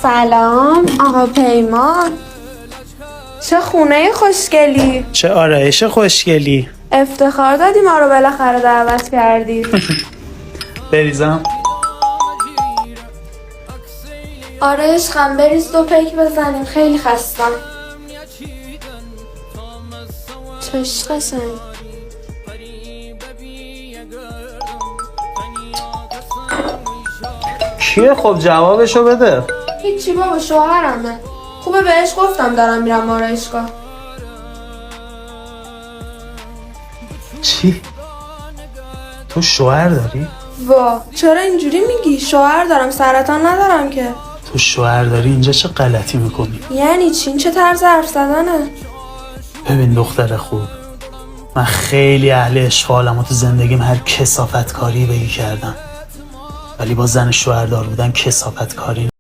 سلام آقا پیمان، چه خونه خوشگلی، چه آرایش خوشگلی. افتخار دادی ما رو بالاخره دعوت کردی. بریزم. آره عشقم، بریز دو پیک بزنیم، خیلی خستم. چش قشنگ. کیه؟ خب جوابشو بده. هیچی بابا، شوهرمه. خوبه بهش گفتم دارم میرم آرایشگاه. چی؟ تو شوهر داری؟ وا چرا اینجوری میگی؟ شوهر دارم، سرطان ندارم که. تو شوهر داری اینجا چه غلطی میکنی؟ یعنی چی؟ این چه طرز حرف زدنه؟ ببین دختر خوب، من خیلی اهل اشغالم و تو زندگیم هر کثافت کاری بگی کردم، ولی با زن شوهردار بودن کثافت کاری